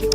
Good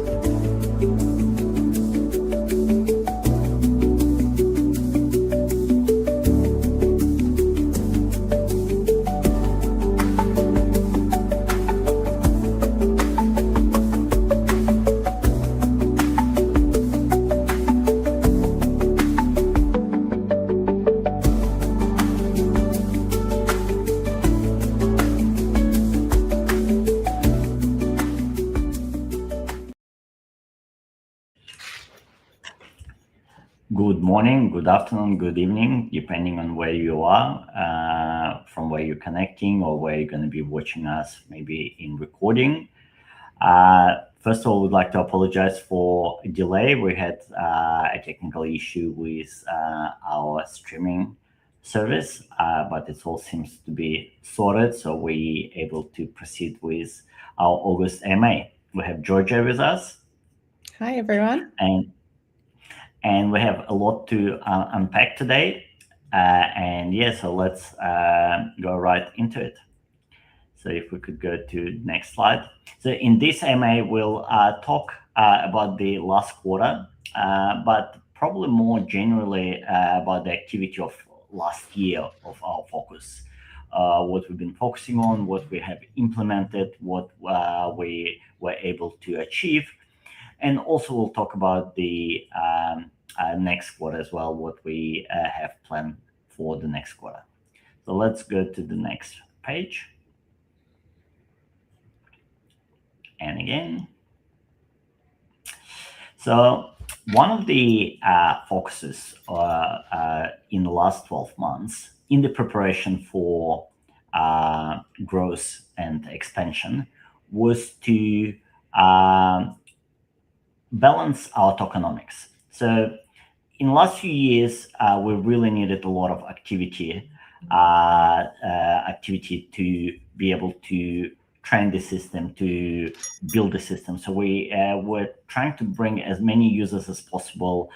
morning, good afternoon, good evening, depending on where you are, from where you're connecting or where you're going to be watching us, maybe in recording. First of all, we'd like to apologize for a delay. We had a technical issue with our streaming service, but it all seems to be sorted, so we're able to proceed with our August AMA. We have Georgia with us. Hi, everyone. And we have a lot to unpack today. So let's go right into it. So if we could go to the next slide. So in this AMA, we'll talk about the last quarter, but probably more generally about the activity of last year of our focus. What we've been focusing on, what we have implemented, what we were able to achieve. And also we'll talk about the next quarter as well, what we have planned for the next quarter. So let's go to the next page. And again. So one of the focuses in the last 12 months in the preparation for growth and expansion was to balance our tokenomics. So in the last few years, we really needed a lot of activity to be able to train the system, to build the system. So we were trying to bring as many users as possible.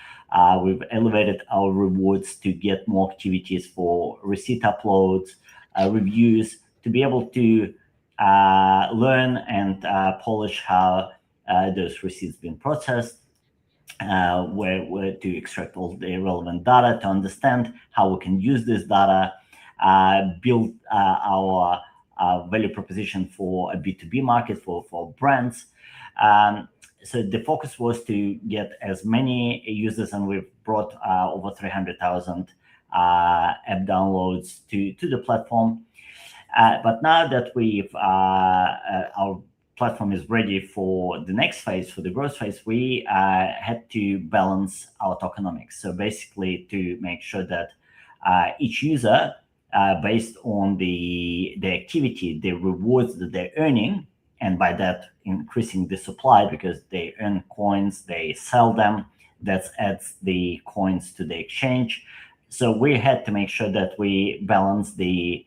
We've elevated our rewards to get more activities for receipt uploads, reviews, to be able to learn and polish how those receipts being processed, where to extract all the relevant data, to understand how we can use this data, build our value proposition for a B2B market for brands. So the focus was to get as many users, and we've brought over 300,000 app downloads to the platform. But now that we've our platform is ready for the next phase, for the growth phase, we had to balance our tokenomics. So basically to make sure that each user, based on the activity, the rewards that they're earning, and by that increasing the supply because they earn coins, they sell them, that adds the coins to the exchange. So we had to make sure that we balance the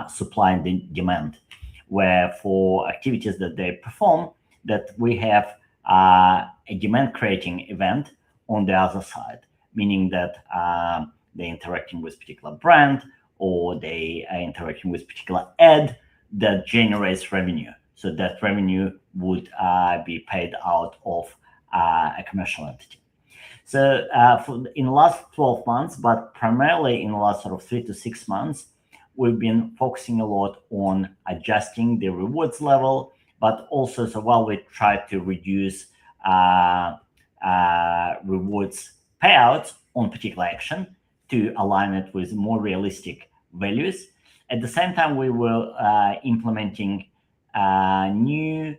supply and the demand, where for activities that they perform, that we have a demand creating event on the other side, meaning that they're interacting with particular brand, or they are interacting with particular ad that generates revenue. So that revenue would be paid out of a commercial entity. So in the last 12 months, but primarily in the last sort of 3 to 6 months, we've been focusing a lot on adjusting the rewards level, but also, so while we try to reduce rewards payouts on particular action to align it with more realistic values, at the same time we were implementing new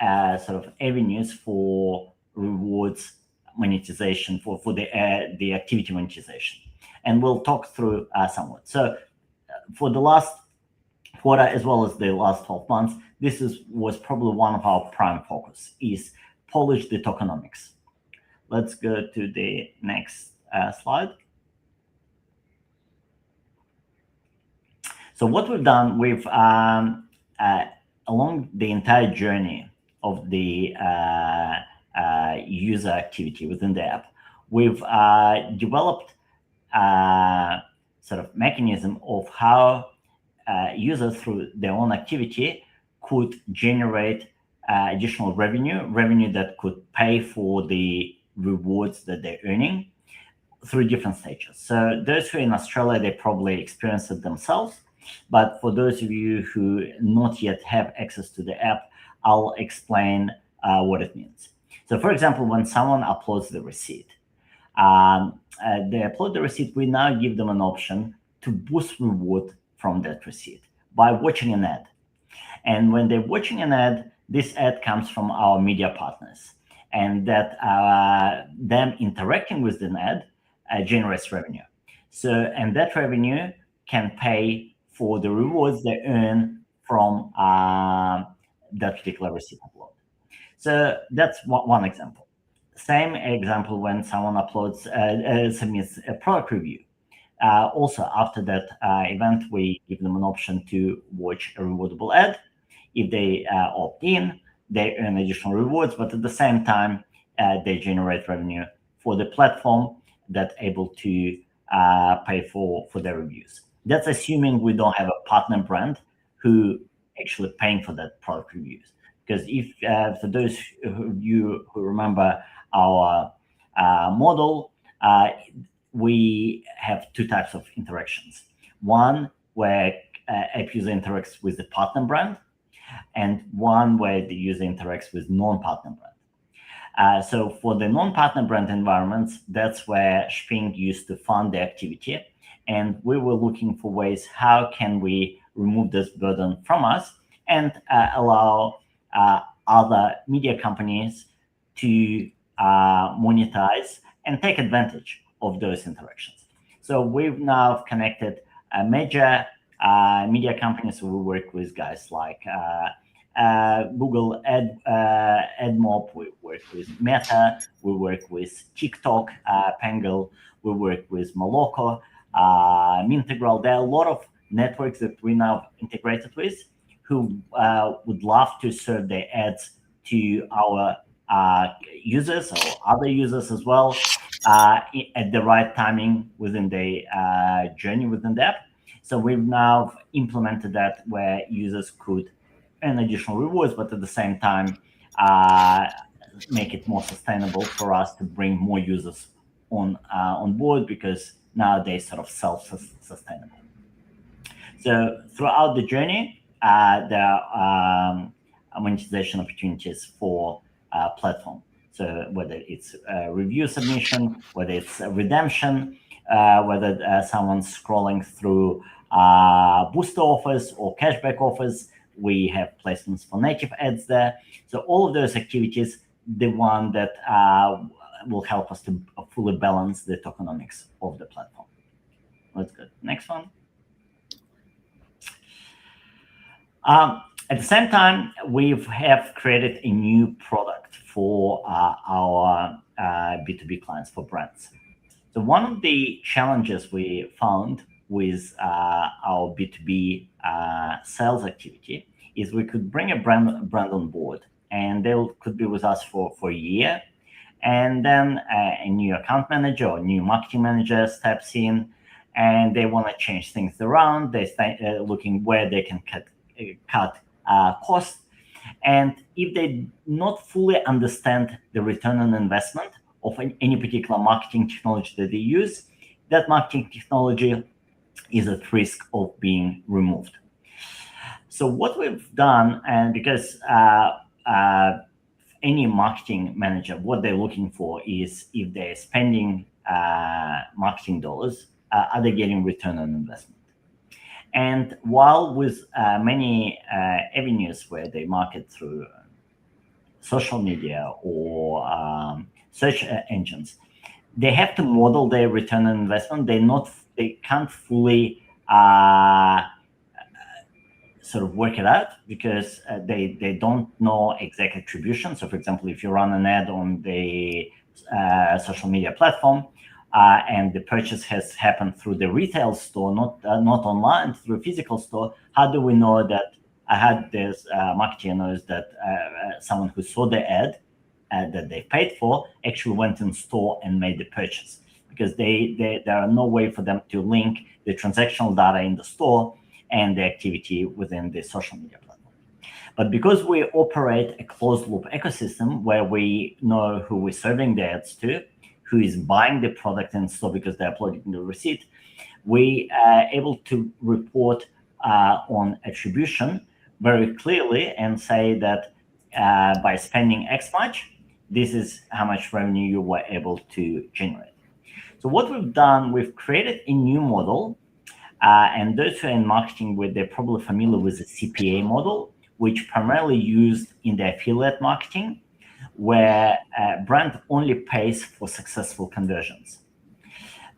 sort of avenues for rewards monetization, for the activity monetization, and we'll talk through somewhat. So for the last quarter as well as the last 12 months, this was probably one of our prime focus, is polish the tokenomics. Let's go to the next slide. So what we've done, we've along the entire journey of the user activity within the app, we've developed sort of mechanism of how users through their own activity could generate additional revenue that could pay for the rewards that they're earning through different stages. So those who are in Australia, they probably experience it themselves. But for those of you who not yet have access to the app, I'll explain what it means. So for example, when someone uploads the receipt, they upload the receipt, we now give them an option to boost reward from that receipt by watching an ad. And when they're watching an ad, this ad comes from our media partners, and that them interacting with an ad generates revenue. So, and that revenue can pay for the rewards they earn from that particular receipt upload. So that's one example. Same example when someone uploads, submits a product review. Also, after that event, we give them an option to watch a rewardable ad. If they opt in, they earn additional rewards, but at the same time, they generate revenue for the platform that's able to pay for their reviews. That's assuming we don't have a partner brand who actually paying for that product reviews. Because if for those of you who remember our model, we have two types of interactions. One where app user interacts with the partner brand, and one where the user interacts with non-partner brand. So for the non-partner brand environments, that's where Shping used to fund the activity. And we were looking for ways, how can we remove this burden from us and allow other media companies to monetize and take advantage of those interactions. So we've now connected major media companies. We work with guys like Google AdMob, we work with Meta, we work with TikTok, Pangle, we work with Moloko, Mintegral. There are a lot of networks that we now integrated with who would love to serve their ads to our users or other users as well at the right timing within the journey within the app. So we've now implemented that where users could earn additional rewards, but at the same time make it more sustainable for us to bring more users on board, because now they're sort of self-sustainable. So throughout the journey, there are monetization opportunities for platform. So whether it's review submission, whether it's redemption, whether someone's scrolling through booster offers or cashback offers, we have placements for native ads there. So all of those activities, the one that will help us to fully balance the tokenomics of the platform. Let's go. Next one. At the same time, we have created a new product for our B2B clients, for brands. So one of the challenges we found with our B2B sales activity is we could bring a brand on board, and they could be with us for a year, and then a new account manager or new marketing manager steps in, and they want to change things around. They start looking where they can cut costs, and if they not fully understand the return on investment of any particular marketing technology that they use, that marketing technology is at risk of being removed. So what we've done, and because any marketing manager, what they're looking for is if they're spending marketing dollars, are they getting return on investment? And while with many avenues where they market through social media or search engines, they have to model their return on investment. They can't fully sort of work it out because they don't know exact attribution. So for example, if you run an ad on the social media platform and the purchase has happened through the retail store, not online, through a physical store, how do we know that I had this marketer knows that someone who saw the ad that they paid for actually went in store and made the purchase? Because there are no way for them to link the transactional data in the store and the activity within the social media platform. But because we operate a closed loop ecosystem where we know who we're serving the ads to, who is buying the product in store because they're uploading the receipt, we are able to report on attribution very clearly and say that by spending X much, this is how much revenue you were able to generate. So what we've done, we've created a new model, and those who are in marketing, they're probably familiar with the CPA model, which primarily used in the affiliate marketing, where a brand only pays for successful conversions.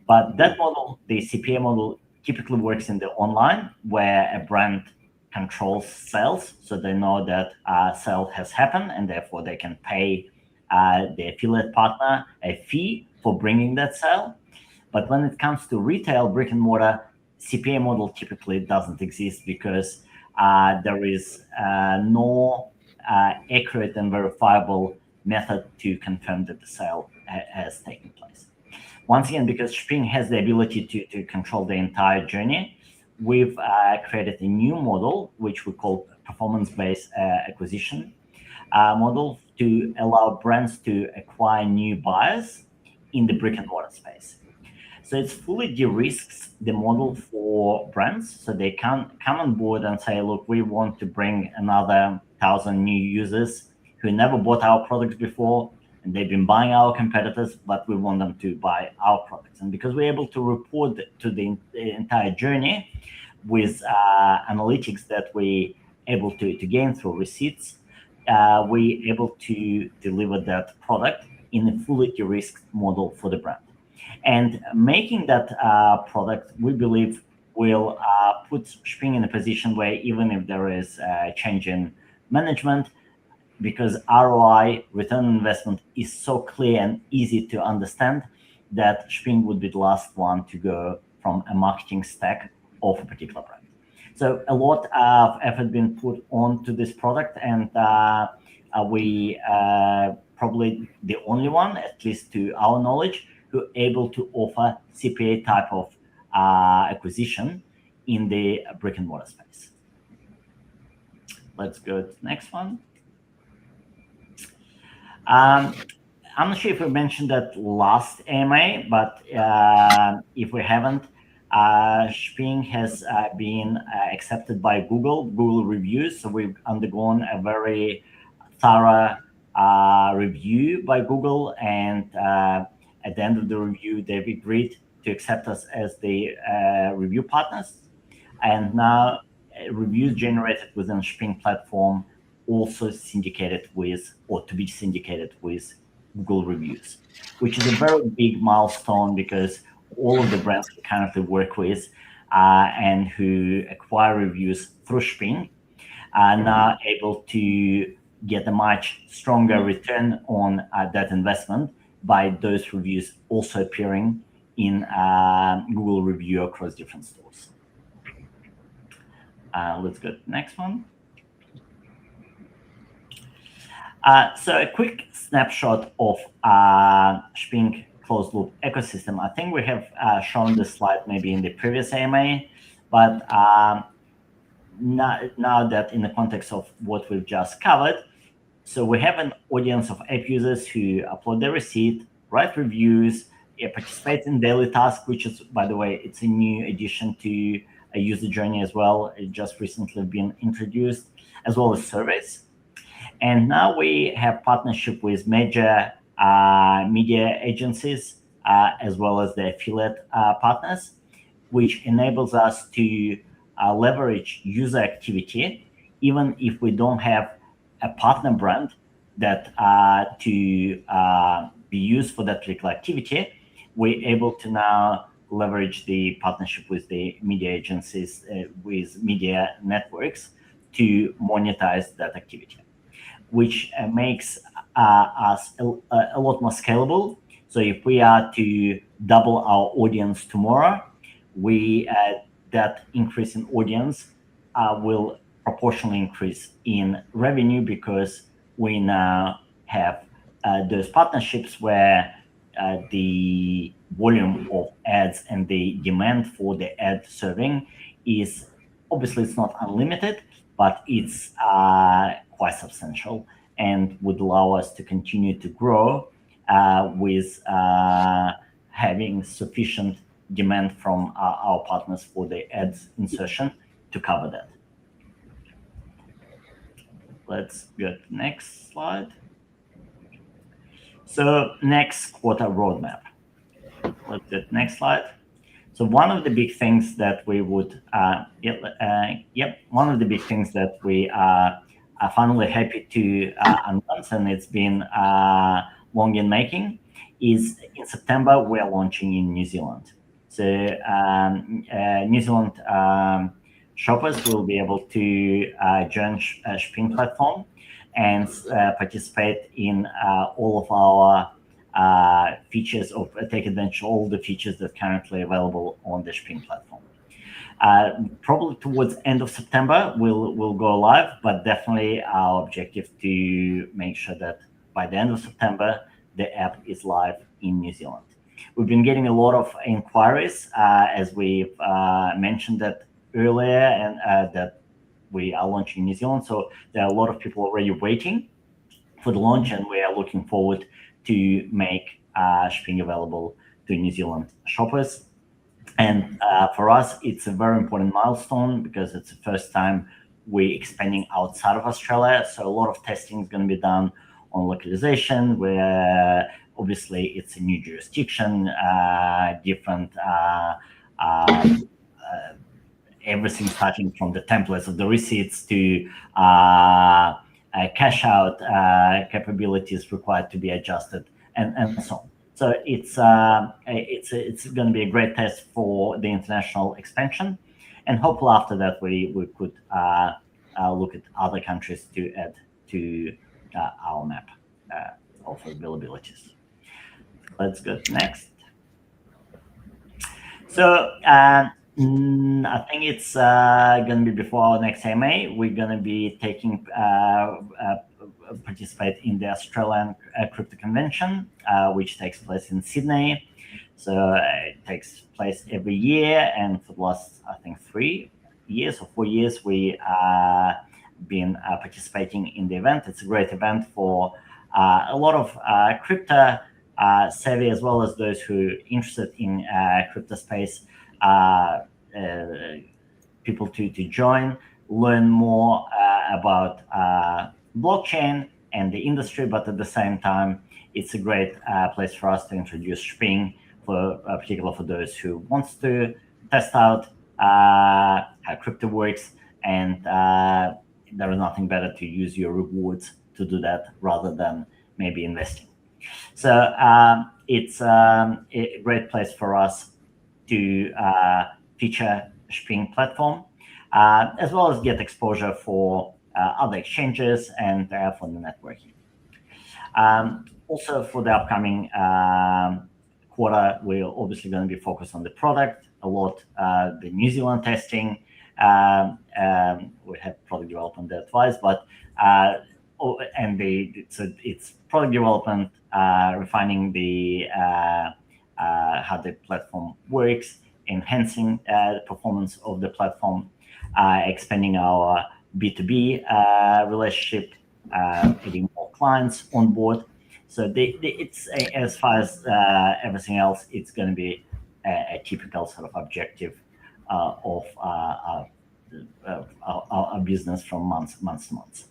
But that model, the CPA model, typically works in the online, where a brand controls sales, so they know that a sale has happened, and therefore they can pay the affiliate partner a fee for bringing that sale. But when it comes to retail, brick and mortar, CPA model typically doesn't exist because there is no accurate and verifiable method to confirm that the sale has taken place. Once again, because Shping has the ability to control the entire journey, we've created a new model, which we call performance-based acquisition model, to allow brands to acquire new buyers in the brick and mortar space. So it's fully de-risks the model for brands, so they can come on board and say, look, we want to bring another 1,000 new users who never bought our products before, and they've been buying our competitors, but we want them to buy our products. And because we're able to report to the entire journey with analytics that we're able to gain through receipts, we're able to deliver that product in a fully de-risked model for the brand. And making that product, we believe, will put Shping in a position where even if there is a change in management, because ROI, return on investment, is so clear and easy to understand, that Shping would be the last one to go from a marketing stack of a particular brand. So a lot of effort been put onto this product, and we probably the only one, at least to our knowledge, who are able to offer CPA type of acquisition in the brick and mortar space. Let's go to the next one. I'm not sure if we mentioned that last AMA, but if we haven't, Shping has been accepted by Google reviews. So we've undergone a very thorough review by Google, and at the end of the review, they've agreed to accept us as the review partners. And now reviews generated within Shping platform also syndicated with, or to be syndicated with, Google reviews, which is a very big milestone, because all of the brands we currently work with and who acquire reviews through Shping are now able to get a much stronger return on that investment by those reviews also appearing in Google review across different stores. Let's go to the next one. So a quick snapshot of Shping closed loop ecosystem. I think we have shown this slide maybe in the previous AMA, but now that in the context of what we've just covered, so we have an audience of app users who upload their receipt, write reviews, participate in daily tasks, which is, by the way, it's a new addition to a user journey as well. It just recently been introduced, as well as surveys. And now we have partnership with major media agencies, as well as the affiliate partners, which enables us to leverage user activity, even if we don't have a partner brand that to be used for that particular activity. We're able to now leverage the partnership with the media agencies, with media networks, to monetize that activity, which makes us a lot more scalable. So if we are to double our audience tomorrow, that increase in audience will proportionally increase in revenue, because we now have those partnerships where the volume of ads and the demand for the ad serving is, obviously it's not unlimited, but it's quite substantial and would allow us to continue to grow with having sufficient demand from our partners for the ads insertion to cover that. Let's go to the next slide. So next quarter roadmap. Let's go to the next slide. So one of the big things that we would, one of the big things that we are finally happy to announce, and it's been long in making, is in September we're launching in New Zealand. So New Zealand shoppers will be able to join Shping platform and participate in all of our features, or take advantage of all the features that are currently available on the Shping platform. Probably towards end of September we'll go live, but definitely our objective to make sure that by the end of September the app is live in New Zealand. We've been getting a lot of inquiries, as we've mentioned that earlier, and that we are launching in New Zealand. So there are a lot of people already waiting for the launch, and we are looking forward to make Shping available to New Zealand shoppers. And for us, it's a very important milestone because it's the first time we're expanding outside of Australia. So a lot of testing is going to be done on localization, where obviously it's a new jurisdiction, different everything starting from the templates of the receipts to cash out capabilities required to be adjusted, and so on. So it's going to be a great test for the international expansion, and hopefully after that we could look at other countries to add to our map of availabilities. Let's go next. So I think it's going to be before our next AMA. We're going to be taking participate in the Australian Crypto Convention, which takes place in Sydney. So it takes place every year, and for the last, I think, 3 years or 4 years, we been participating in the event. It's a great event for a lot of crypto savvy, as well as those who are interested in crypto space, people to join, learn more about blockchain and the industry, but at the same time, it's a great place for us to introduce Shping, for particularly for those who wants to test out how crypto works, and there is nothing better to use your rewards to do that rather than maybe investing. So it's a great place for us to feature Shping platform, as well as get exposure for other exchanges and for the networking. Also for the upcoming quarter, we're obviously going to be focused on the product a lot, the New Zealand testing. We have product development there twice, but it's product development, refining the how the platform works, enhancing the performance of the platform, expanding our B2B relationship, getting more clients on board. So it's as far as everything else, it's going to be a typical sort of objective of our business from month to month.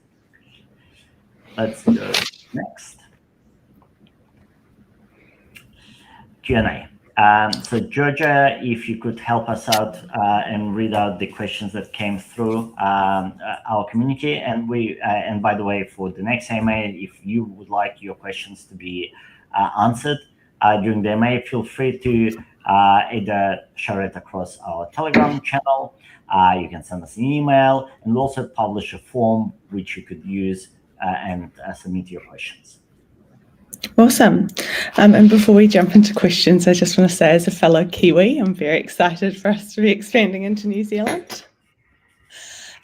Let's go next. Q&A. So Georgia, if you could help us out and read out the questions that came through our community, and by the way, for the next AMA, if you would like your questions to be answered during the AMA, feel free to either share it across our Telegram channel. You can send us an email, and we'll also publish a form which you could use and submit your questions. Awesome. And before we jump into questions, I just want to say, as a fellow Kiwi, I'm very excited for us to be expanding into New Zealand.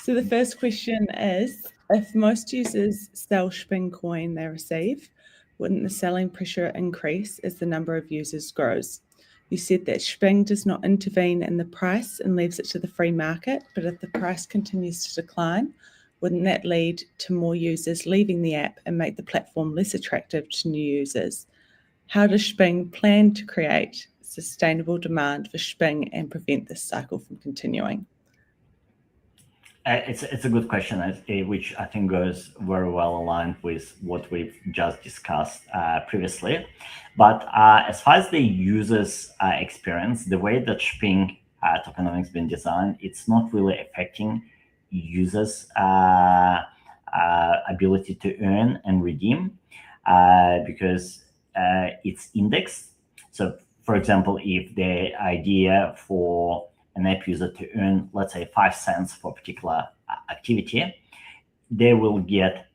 So the first question is, if most users sell Shping coin they receive, wouldn't the selling pressure increase as the number of users grows? You said that Shping does not intervene in the price and leaves it to the free market, but if the price continues to decline, wouldn't that lead to more users leaving the app and make the platform less attractive to new users? How does Shping plan to create sustainable demand for Shping and prevent this cycle from continuing? It's a good question, which I think goes very well aligned with what we've just discussed previously. But as far as the users' experience, the way that Shping tokenomics has been designed, it's not really affecting users' ability to earn and redeem because it's indexed. So, for example, if the idea for an app user to earn, let's say, 5 cents for a particular activity, they will get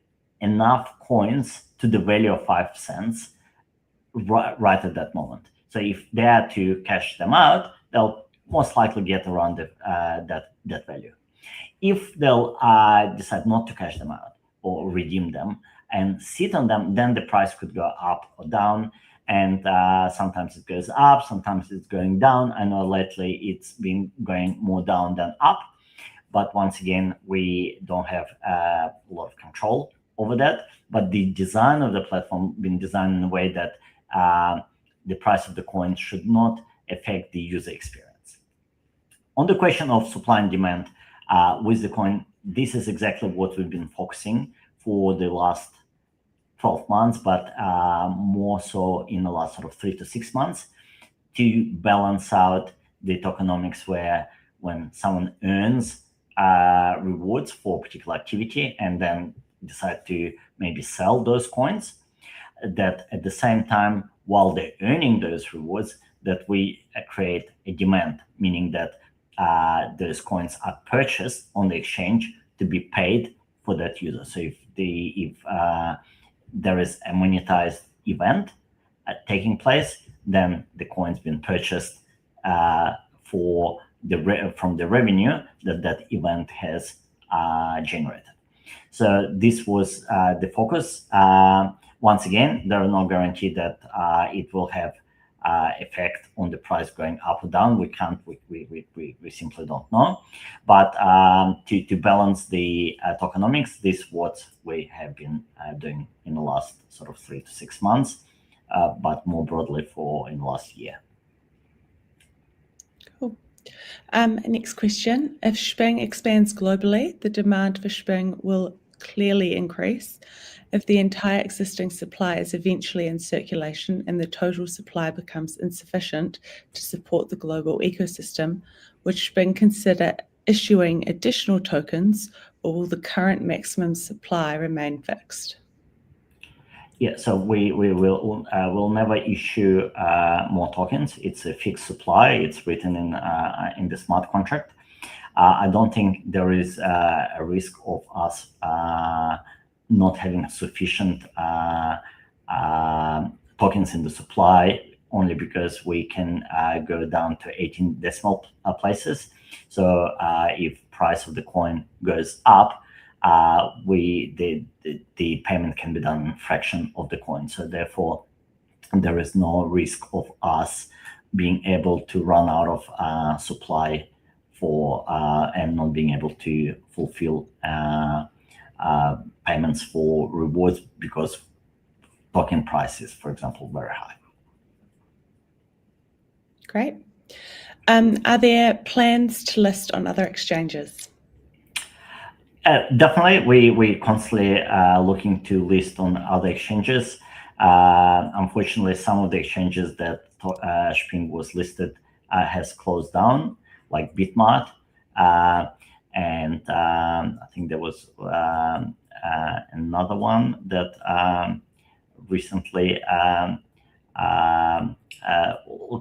enough coins to the value of 5 cents right at that moment. So if they are to cash them out, they'll most likely get around that value. If they'll decide not to cash them out or redeem them and sit on them, then the price could go up or down. And sometimes it goes up, sometimes it's going down. I know lately it's been going more down than up. But once again, we don't have a lot of control over that. But the design of the platform been designed in a way that the price of the coin should not affect the user experience. On the question of supply and demand with the coin, this is exactly what we've been focusing for the last 12 months, but more so in the last sort of 3 to 6 months, to balance out the tokenomics where when someone earns rewards for a particular activity and then decide to maybe sell those coins, that at the same time, while they're earning those rewards, that we create a demand, meaning that those coins are purchased on the exchange to be paid for that user. So if there is a monetized event taking place, then the coin's been purchased from the revenue that event has generated. So this was the focus. Once again, there are no guarantee that it will have effect on the price going up or down. We can't. We simply don't know. But to balance the tokenomics, this is what we have been doing in the last sort of 3 to 6 months, but more broadly in the last year. Cool. Next question: if Shping expands globally, the demand for Shping will clearly increase. If the entire existing supply is eventually in circulation and the total supply becomes insufficient to support the global ecosystem, would Shping consider issuing additional tokens, or will the current maximum supply remain fixed? Yeah, so we will never issue more tokens. It's a fixed supply. It's written in the smart contract. I don't think there is a risk of us not having sufficient tokens in the supply, only because we can go down to 18 decimal places. So if price of the coin goes up, the payment can be done in a fraction of the coin. So therefore, there is no risk of us being able to run out of supply and not being able to fulfill payments for rewards because token prices, for example, very high. Great. Are there plans to list on other exchanges? Definitely, we constantly looking to list on other exchanges. Unfortunately, some of the exchanges that Shping was listed has closed down, like Bitmart, and I think there was another one that recently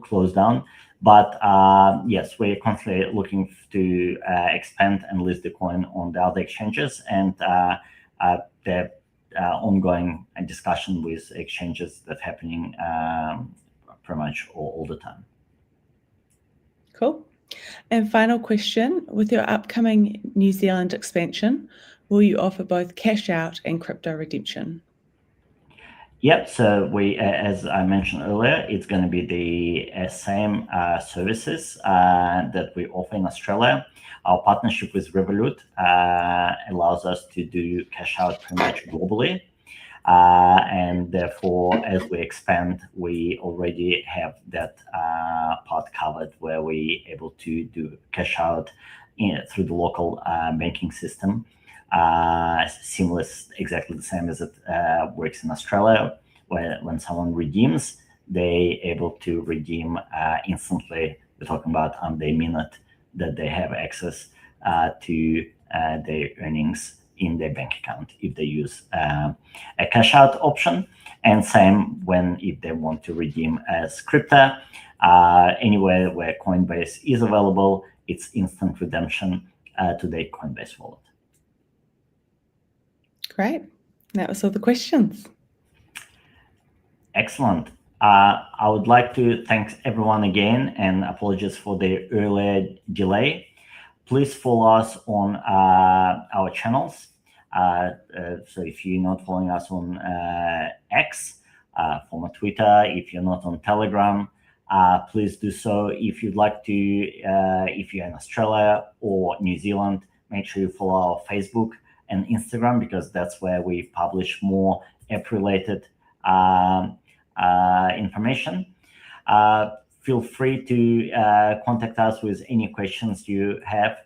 closed down. But yes, we're constantly looking to expand and list the coin on the other exchanges, and the ongoing discussion with exchanges that's happening pretty much all the time. Cool. And final question: with your upcoming New Zealand expansion, will you offer both cash out and crypto redemption? Yep. So we, as I mentioned earlier, it's going to be the same services that we offer in Australia. Our partnership with Revolut allows us to do cash out pretty much globally. And therefore, as we expand, we already have that part covered where we're able to do cash out through the local banking system. Seamless, exactly the same as it works in Australia, where when someone redeems, they're able to redeem instantly. We're talking about on the minute that they have access to their earnings in their bank account if they use a cash out option, and same when if they want to redeem as crypto anywhere where Coinbase is available, it's instant redemption to their Coinbase wallet. Great. That was all the questions. Excellent. I would like to thank everyone again and apologize for the earlier delay. Please follow us on our channels. So if you're not following us on X, former Twitter, if you're not on Telegram, please do so. If you'd like to, if you're in Australia or New Zealand, make sure you follow our Facebook and Instagram, because that's where we publish more app-related information. Feel free to contact us with any questions you have.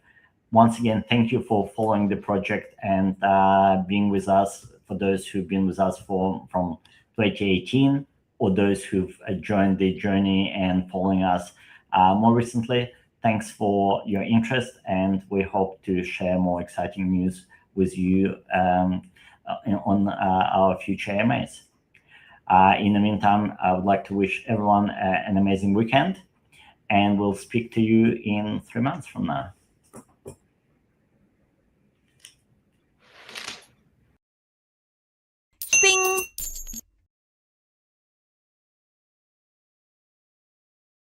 Once again, thank you for following the project and being with us. For those who've been with us from 2018, or those who've joined the journey and following us more recently, thanks for your interest, and we hope to share more exciting news with you on our future AMAs. In the meantime, I would like to wish everyone an amazing weekend, and we'll speak to you in 3 months from now.